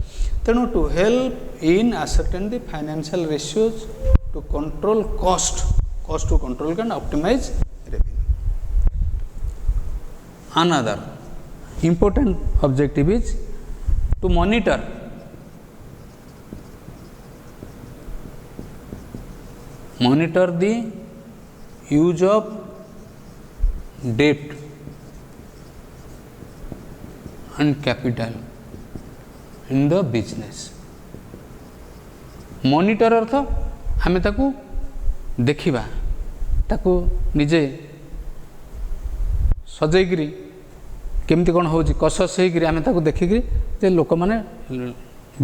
तेणु to help in ascertain the financial ratios to control cost to control and optimize revenue. Another important objective is to monitor the use of debt and capital in the business. Monitor अर्थ आमे ताकू देखिबा ताकू निजे सजैगिरी केमती कौन होची कसस होगी आमे ताकू देखिकी जे लोक मैंने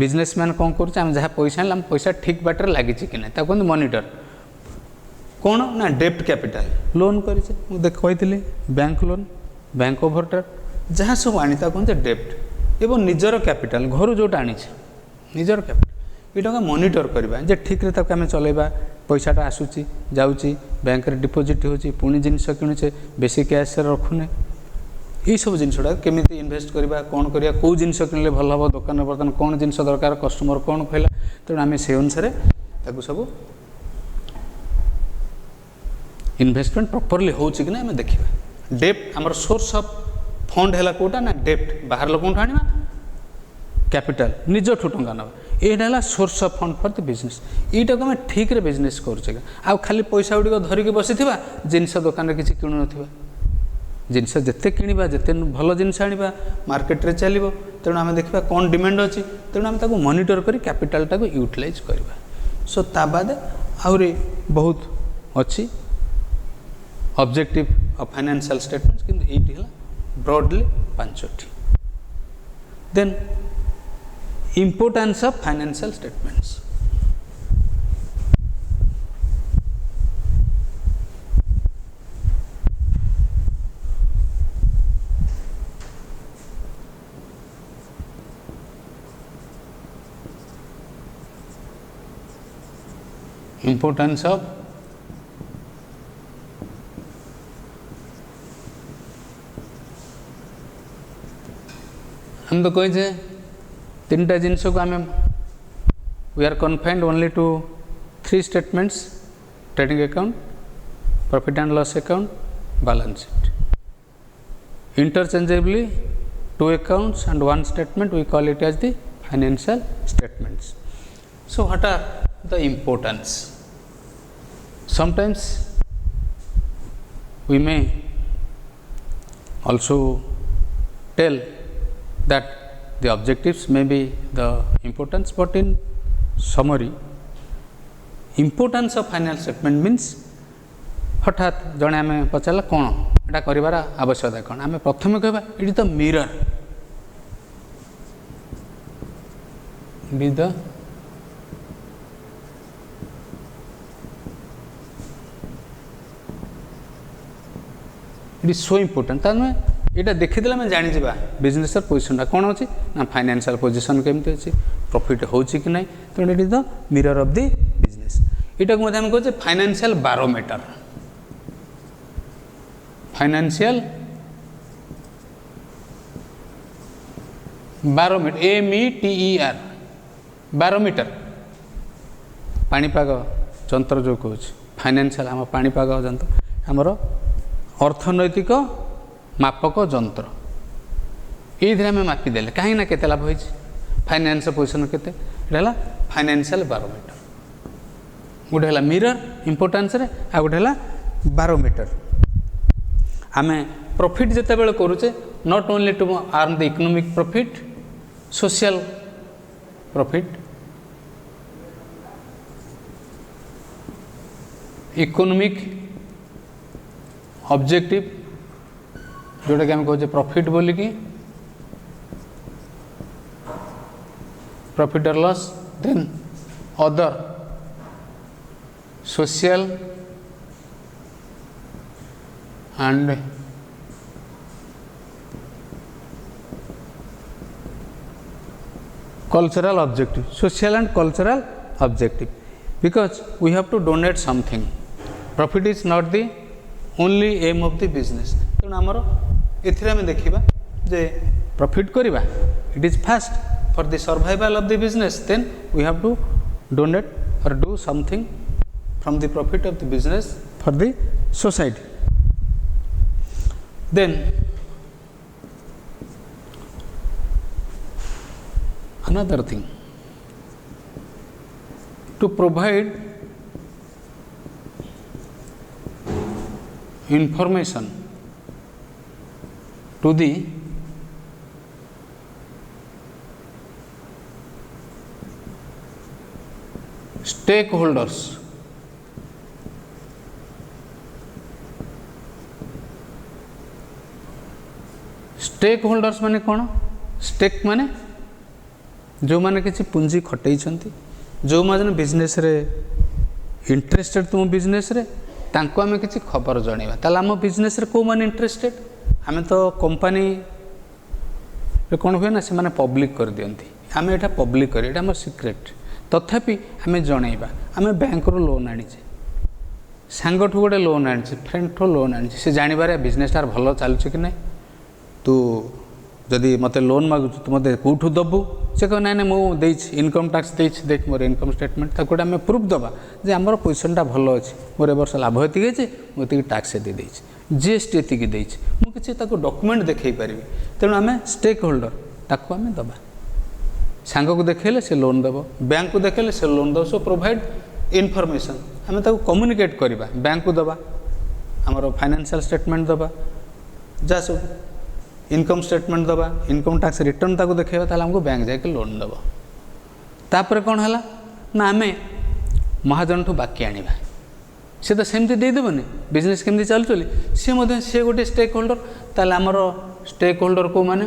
बिजनेसमैन कौन कर जहाँ पैसा आम पैसा ठीक बाटर लगी कि ना ताकू मॉनिटर कौन ना डेप्ट कैपिटल लोन कही बैंक लोन बैंक ओवरड्राफ्ट जहाँ सब आनी कहते डेप्ट एवं निजर कैपिटल घर जोटा आनी निजर कैपिटल ये मॉनिटर करवा जे ठीक रे आम चलेबा पैसाटा आसूची जाऊँगी बैंक रे डिपोजिट होची पुणी जिनस किणुचे बेसी कैश रखुने यही सब जिनसा केमी इनभेस्ट करवा कौन करा कौ जिन किणले भल हम दुकान बर्तमान कौन जिन दरकार कस्टमर कौन कहला तेणु आम से अनुसार सब इन्वेस्टमेंट प्रॉपर्ली होची कि ना आम देखा डेप्ट आमर सोर्स ऑफ फंड है कोटा ना डेप्ट बाहर लोक आना कैपिटल निज ठू टंका ना ये source of fund for the business यीटा को आम ठीक रे बिजनेस करुचे आ खाली पैसा गुड़िक धरिकी बसी जिनस दुकान किसी किणु ना जिनस जिते किणवा जिते भल जिनस आने मार्केट रे चलो तेणु आम देखा कौन डिमांड अच्छी तेणु आम ताको मॉनिटर कर कैपिटल टाको यूटिलाइज करवा सो ता बाद आहुरी बहुत अच्छी ऑब्जेक्टिव ऑफ फाइनेंशियल स्टेटमेंट्स किंतु एटी है ब्रॉडली पांचटी then importance of financial statements importance of हम तो कहे तीन टा जिनस को आम we are confined only to 3 statements trading account profit and loss account balance sheet interchangeably 2 accounts and 1 statement we call it as the financial statements. So what are the importance? Sometimes we may also tell that the objectives may be the importance, but in summary importance of financial statement means हठात जड़े आम पचारा कौन एटा कर आवश्यकता कौन आम प्रथम कहवा it the mirror it the it is so important तामें यहाँ देखीदे आम जानीजा बिजनेस पोजिशनटा कौन अच्छी ना फाइनेंशियल पोजिशन केमती अच्छी प्रॉफिट होची कि नहीं तेणु it is the mirror of the business यहाँ को आम कहे financial barometer financial barometer METER barometer पाणीपाग जंत्र जो कह फाइनेंशियल आम पाणीपाग जंत्र आमर अर्थनैतिक मापक जंत्र ये आम मापिदेले कहीं ना केते लाभ होइछि फाइनेंस पोजिशन केते एटा फाइनेंशियल बारोमीटर गोटे है मिरर इंपोर्टेंस रे आ गोटे है बारोमीटर आम प्रॉफिट जिते बेले करुचे not only to earn the economic profit social profit economic objective जोटा कि आम कहे प्रॉफिट बोलिकी प्रॉफिट और loss then other social and cultural objective, social and cultural objective, because we have to donate something. Profit is not the only aim of the business. तेणु आमर एमें देखा जे प्रॉफिट करवा it is first for the survival of the business, then we have to donate or do something from the profit of the business for the society. Then another thing, to provide information to the stakeholders, stakeholders माने कौन? Stake माने जो माने किसी पुंजी खटई, जो माने business रे इंटरेस्टेड तुम बिजनेस रे तांको आमे किसी खबर जणेबा। ताला हम बिजनेस रे को माने इंटरेस्टेड, आमे तो कंपनी रे कोन हुए ना से माने पब्लिक कर दियंती, आमे एटा पब्लिक करी, एटा हमर सीक्रेट, तथापि आमे जणेबा। आमे बैंक रो लोन आनी छे, सांग ठु गोटे लोन आनी छे, फ्रेंड ठु लोन आनी छे, से जानि बारे बिजनेस तार भलो चालु छे कि नै, तू जदि मते लोन मागु तू मते कोठु दबु, से कह ना मु देछि इनकम टैक्स देछि, देख मोर इनकम स्टेटमेंट, ताको आमे प्रूफ दबा जे हमर पोजिशनटा भलो अछि, मोर ए वर्ष लाभ हेति गेछि, मु एति टैक्स दे देछि, जीएसटी एति देछि, मु किछि ताको डॉक्यूमेंट देखै परिबि। तेणु आमे स्टेक होल्डर ताको आमे दबा, सांग को देखैले से लोन दबो, बैंक को देखैले से लोन दबो। सो प्रोवाइड इनफॉरमेशन, आमे ताको कम्युनिकेट करबा, बैंक को दबा, हमर फाइनेंशियल स्टेटमेंट दबा, जा सब इनकम स्टेटमेंट दबा, इनकम टैक्स रिटर्न ताको देखैबा, ताले हमको बैंक जाके लोन दबो। तापर कोन हला ना आमे महाजन ठु बाकी आनिबा, से तो सेमती दे देबनी, बिजनेस केमती चालू चली, से मधे से गोटे स्टेक होल्डर। ताले हमर स्टेक होल्डर को माने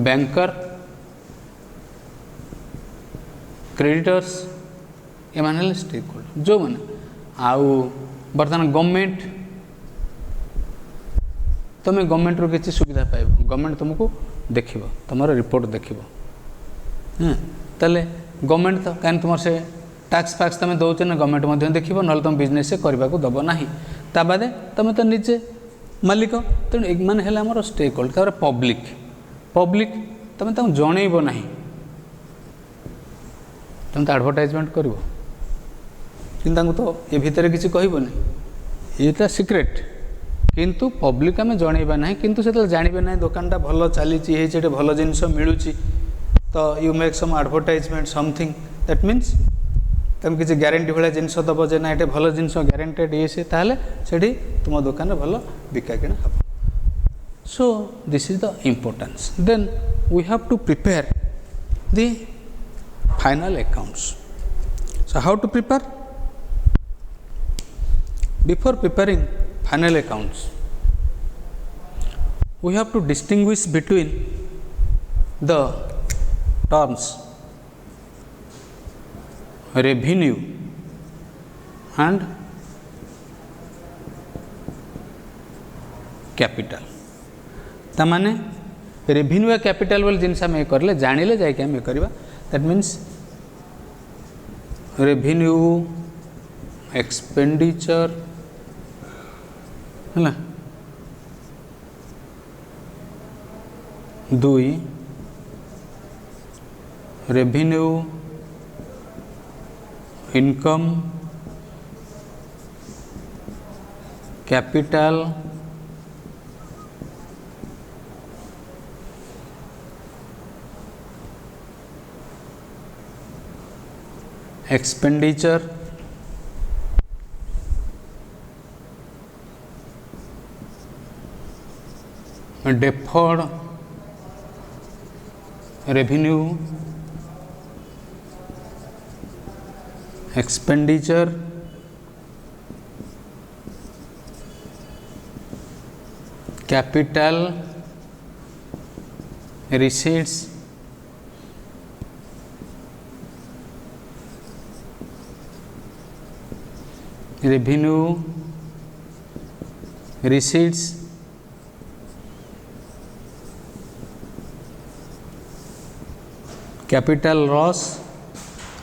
बैंकर, क्रेडिटर्स, ए माने स्टेक होल्डर जो माने आउ बर्तमान गवर्नमेंट, तुम्हें गवर्नमेंट रो किसी सुविधा पाइब, गवर्नमेंट तुमको देखिब, तुम रिपोर्ट देखिब, ताले गवर्नमेंट तो कहीं तुम से टैक्स फैक्स तुम दौच ना, गवर्नमेंट मध्य देखिब, ना तुम बिजनेस से करने को दब ना, ता बादे तुम तो निजे मालिक। तेणु एक मैंने आमर स्टेक होल्डर, पब्लिक, पब्लिक तुम तुम जनइब ना, तुम तो एडवर्टाइजमेंट कर, तो ये भितर किसी कहबनी, ये सिक्रेट, किंतु पब्लिक आम जनइबा ना, किंतु से जानवे ना दुकानटा भल चली भल जिनस मिलूँ, तो you make some advertisement something, that means तुम किसी ग्यारंटी भाया जिनस दब जे ना ये भल जिनस ग्यारंटेड ये से, ताहले सेठी तुम दुकान भल बिका किना हम। So this is the importance. Then we have to prepare the final accounts. So how to prepare? Before preparing final accounts, we have to distinguish between the terms revenue and capital। तमाने revenue या capital वाले जिनस आम करले जानिले जाके आम करवा, that means revenue, expenditure है, दुई revenue, income, capital, expenditure, deferred revenue, expenditure, capital, receipts, revenue, receipts, capital loss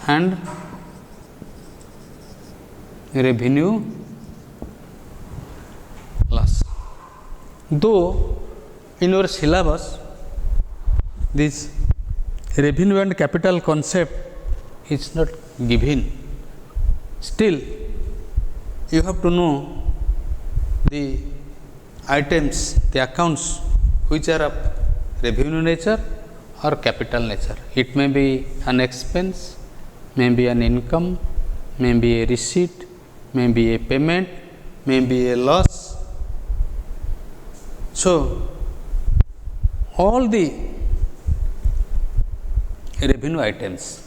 and revenue loss. Though in your syllabus this revenue and capital concept is not given, still you have to know the items, the accounts which are of revenue nature or capital nature. It may be an expense, may be an income, may be a receipt, may be a payment, may be a loss. So all the revenue items,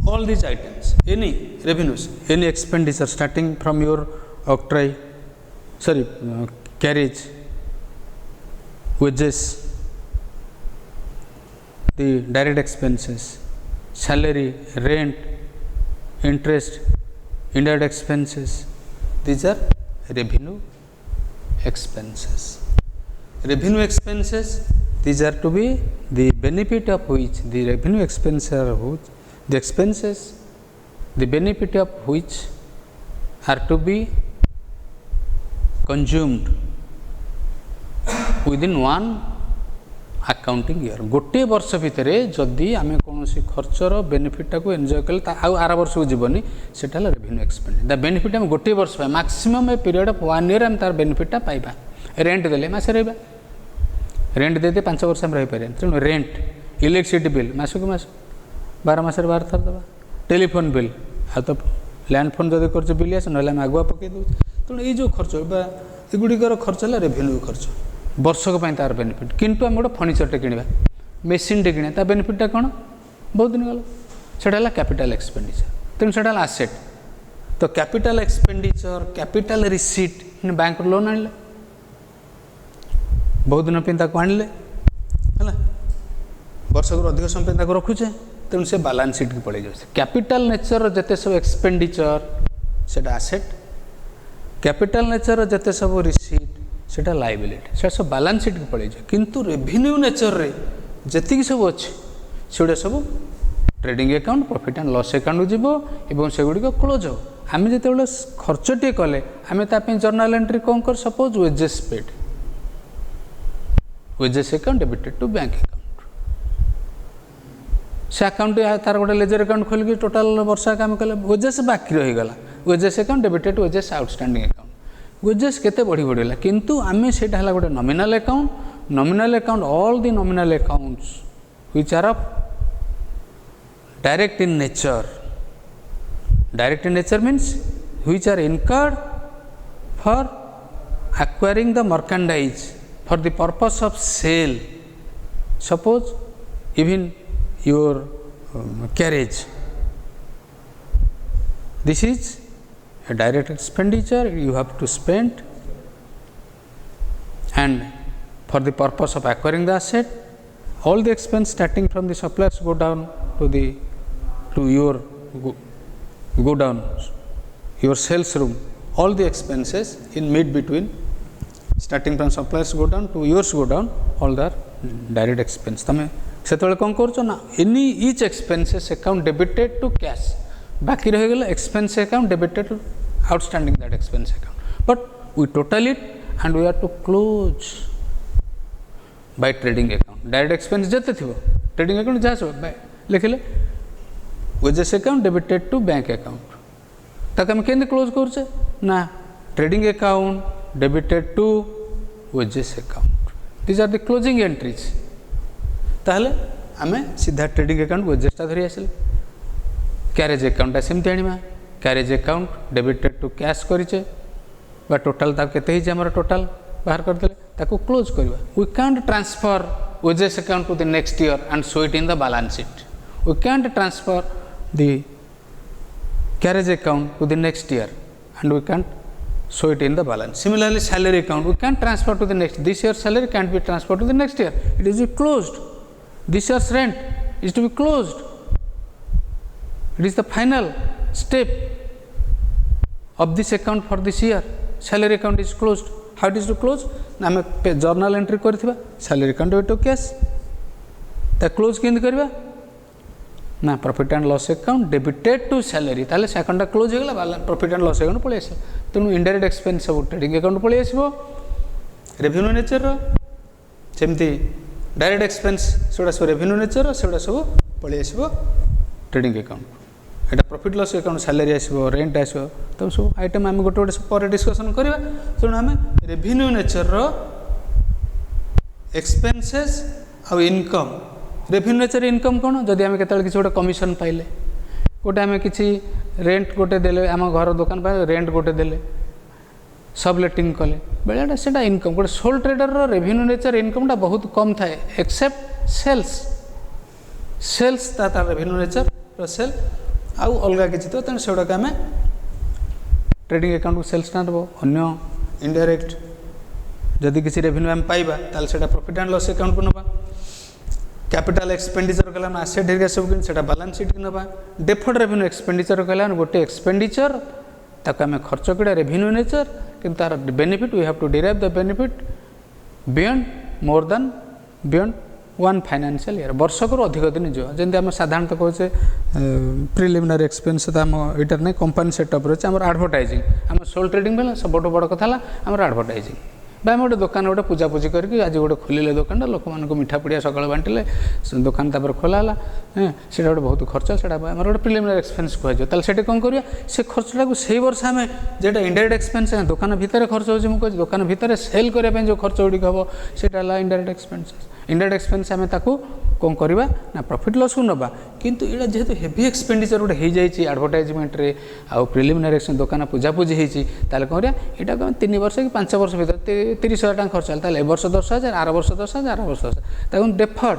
all these items, any revenues, any expenditure starting from your octroi, carriage, wages, the direct expenses, salary, rent, interest, indirect expenses, these are revenue expenses. Revenue expenses, these are to be the benefit of which, the revenue expenses, the expenses, the benefit of which are to be consumed within one accounting year. गोटे वर्ष भितर जदि आम कौन खर्चर बेनिफिटा को enjoy कले are वर्ष को जीवनी से रेवेन्यू एक्सपेंड द बेनिफिट आम गोटे वर्ष पाए maximum a period of 1 year आम तार बेनिफिटा पाइबा. रेंट देले मासे रहिबा, रेंट दे 5 वर्ष आम रही पारे. तेणु रेंट, इलेक्ट्रिसिटी बिल मास को मास 12 मास 12 थर दबा. टेलीफोन बिल आ तो लैंड फोन जब कर बिल आस ना आगुआ पकई दे. तेणु ये जो खर्च एगुड़िकर खर्च है रेवेन्यू खर्च वर्षक तार बेनिफिट. किंतु आम गोटे फर्निचरटे किणवा, मेसीनटे किणा, ता बेनिफिटा कौन बहुत दिन गला से कैपिटल एक्सपेंडिचर. तेणु से आसेट. तो capital expenditure, capital receipt, bank loan आने बहुत दिन आणले है वर्षक अधिक समय रखुचे. तेणु से बैलेंस शीट की पड़े जाए. कैपिटल नेचर जिते सब एक्सपेंडिचर से आसेट, कैपिटल नेचर जिते सब रिसीट सेटा लाइबिलिटी, से सब बैलेंस शीट की पड़े जाए. किंतु रेवेन्यू नेचर रे जति सब अच्छे से सब trading account, profit and loss account जीव एवं से गुड़िक क्लोज हो. आम जो खर्चटे कले आम जर्नल एंट्री कौन कर suppose wages paid, wages account debited to bank account. से अकाउंट तार गोटे लेजर अकाउंट खोलिक टोटाल वर्ष काम कले वेजेस बाकी रहीगला. Wages account debited to wages outstanding account. Wages केते बढ़ी बढ़ीला किंतु आमे सेटा हला गोटे nominal account. Nominal account all the nominal accounts which are of direct in nature. Direct in nature means which are incurred for acquiring the merchandise for the purpose of sale. Suppose even your carriage, this is a direct expenditure you have to spend, and for the purpose of acquiring the asset, all the expense starting from the suppliers go down to your go down your sales room. All the expenses in mid between starting from suppliers go down to yours go down, all the direct expense. तमें सेतबेले कौन करूछ ना any each expenses account debited to cash बाकी रह गेला expense account debited to outstanding that expense account. But we total it and we are to close by trading account. Direct expense जते थिबो trading account जा सब लिखले wages account debited to bank account. ताके हम केंदे क्लोज करूछे ना trading account debited to wages account. This are the closing entries. ताहले आमे सीधा ट्रेडिंग अकाउंट वेजेसटा धरी आसिले. कैरेज अकाउंट सेमती आनिबा. Carriage account debited to cash करिचे बा टोटल ता केते हिजे हमर टोटल बाहर कर देले ताको क्लोज करबा. We can't transfer wages account to the next year and show it in the balance sheet. We can't transfer the carriage account to the next year and we can't show it in the balance. Similarly, salary account we can't transfer to the next. This year's salary can't be transferred to the next year. It is closed. This year's rent is to be closed. It is the final step of this account for this year. Salary account is closed. How it is to close? आम journal entry करथिबा salary account to cash. ता close केंद करबा ना profit and loss account debited to salary ताले से account close हो गला प्रॉफिट एंड लॉस अकाउंट पळे आसे तेणु इनडायरेक्ट एक्सपेंस सब ट्रेडिंग अकाउंट पळे आसीबो रेवेन्यू नेचर रो सेमती डायरेक्ट एक्सपेंस सेडा सब रेवेन्यू नेचर रो सेडा सब पळे आसीबो ट्रेडिंग अकाउंट एटा प्रॉफिट लॉस अकाउंट सैलरी आसीबो रेंट आसीबो तब सब आइटम हम गोटे गोटे पर डिस्कशन करबा तेणु हम रेवेन्यू नेचर रो एक्सपेंसेस आ इनकम रेवेन्यू नेचर इनकम कौन जदि आम केत किसी गोटे कमिशन पाइले गोटे आम किसी रेंट गोटे देले आम घर दुकान पर रेंट गोटे देले सबलेटिंग कले बेले से इनकम गोटे सोल ट्रेडर रो रेवेन्यू नेचर इनकम बहुत कम थाए एक्सेप्ट सेल्स तार रेवेन्यू नेचर रो सेल आउ अलग किसी तो तेणु से आम ट्रेडिंग अकाउंट को सेल्स ना देव अन्य इनडायरेक्ट जदि किसी रेवेन्यू आम पाइबा ताल से प्रॉफिट एंड लॉस अकाउंट को नबा कैपिटल एक्सपेंडिचर कहला आसेट हेरिका सब कि बैलेंस शीट की नबा डेफर्ड रेवेन्यू एक्सपेंडिचर कहला गोटे एक्सपेंडिचर ताको आम खर्च करा रेवेन्यू नेचर कि तार benefit we have to derive the benefit beyond more than beyond one financial year वर्षक अधिक दिन जो जमी आम साधारणतः कहे प्रिलिमिनारी एक्सपेंस तो आम इटार नहीं कंपनी सेटअप रही आम एडवर्टाइजिंग आम सोल ट्रेडिंग बेला सब बड़ कथा आम एडवर्टाइजिंग बा गोटे दुकान गोटे पूजापूजी करके आज गोटे खोलिले दुकान लोक मान मिठा पिड़िया सकाल बांटिले दुकान तापर खोला से गोटे बहुत खर्च से गोटे प्रिलिमिनारी एक्सपेंस कहुए से कौन करिया से खर्चटा को से वर्ष आम जेटा इनडायरेक्ट एक्सपेंस दुकान भितर खर्च हो दुकान भितर सेल करने जो खर्च गुड़िक हम सेटा इनडायरेक्ट एक्सपेंस इनडायरेक्ट एक्सपेंस आम ताकू कौन करवा ना प्रॉफिट लॉस को नबा किंतु ये जेहेतु हेवी एक्सपेंडिचर गोटे हो जाए एडवर्टाइजमेंट रे आउ प्रिलिमिनारी एक्सपेंस दुकान पूजापूजी होती कौन करिया यहाँ को 3 वर्ष कि 5 वर्ष भर 30,000 टका खर्च है ए वर्ष 10,000 आर वर्ष 10,000 आर वर्ष 10,000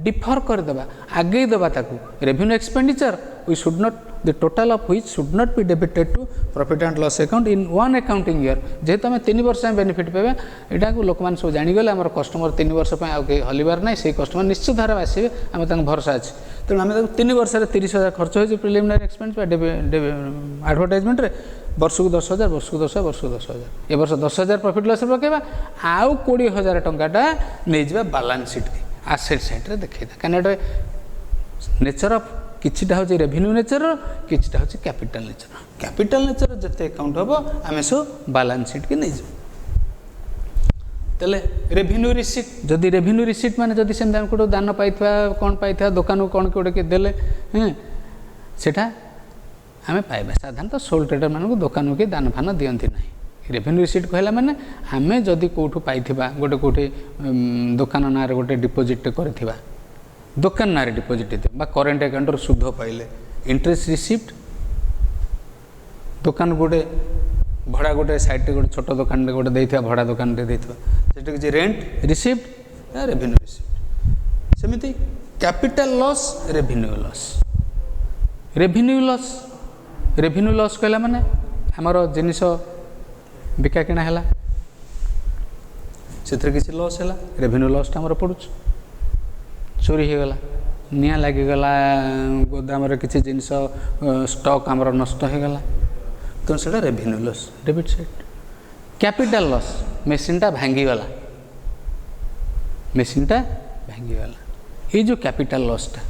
डिफर करदेबा आगे देवा ताकू revenue expenditure we should not the total of which should not be debited to profit and loss account in one accounting year जेहेतु आम 3 वर्ष बेनिफिट पाइबा यहाँ को लोक मैंने सब जानीगले आम कस्टमर 3 वर्ष हलिबार ना से कस्टमर निश्चित धारा आसवे आम भरोसा अच्छे तेणु आम 3 वर्ष 30,000 खर्च हो प्रिलिमिनारी एक्सपेंस एडवर्टाइजमेंट रे वर्ष को 10,000 वर्ष को 10,000 वर्ष को 10,000 ए वर्ष 10,000 प्रॉफिट लॉस पकेबा आउ 20,000 टंकाटा नहीं जावा बैलेंस शीट की आसेट साइड रे देखा कहीं नेचर ऑफ किछिटा हूँ रेवेन्यू नेचर किछिटा हूँ कैपिटल नेचर जिते अकाउंट हम आम सब बैलेंस शीट की नहीं जाऊ तेले रेवेन्यू रिसीट जदि रेवेन्यू रिसीट माने जदि सेम गोटे दान पाई कौन पाई दुकान को कौन गोटे देले सेटा आम पाइबा साधारणतः सोल ट्रेडर मानक दुकान के दान फान दियंती ना रेवेन्यू रिसीट कहला माने आम जदि कौटू पाई गोटे कौटे दुकान ना गोटे डिपोजिट कर दुकान ना डिपोजिट बा करेन्ट अकाउंट सुध पाइले इंटरेस्ट रिसीप्ट दुकान गोटे भड़ा गोटे साइड गोटे छोट दुकान गोटे देइथिबा भड़ा दुकान रे देइथिबा सेटा कि रेंट रिसीप्ट रेवेन्यू रिसीप्ट सेमिति कैपिटल लॉस रेवेन्यू लॉस कहला माने हमर जिनिस बिका किना हैला से किसी लॉस है रेवेन्यू लॉस आमर पड़ू चोरी हो गला निया लगिगला गोदाम किसी जिनस स्टॉक आमर नष्ट हो गला तो से revenue loss debit side capital loss मेसीनटा भांगीगला ये जो कैपिटल लॉसटा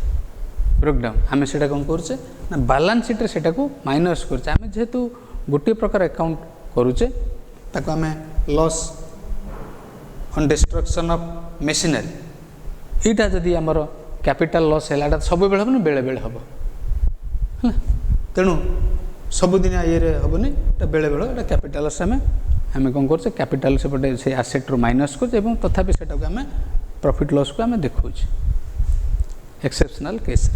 ब्रेकडाउन आम से कौन करुचे ना बैलेंस शीट रे सेटा को माइनस करचे आम जेहेतु गोटे प्रकार अकाउंट करुचे ताको आम loss on destruction of machinery यहाँ जदि आमर कैपिटल लॉस है सब बेले हम बेले बेले हम तेणु सबुदिन ये हेनी बेले बेले कैपिटल लॉस आम कौन कर कैपिटल सेपटे से आसेट रू माइनस कर तथापि सेटा आम प्रॉफिट लॉस को आम देखा एक्सेप्शनल केस।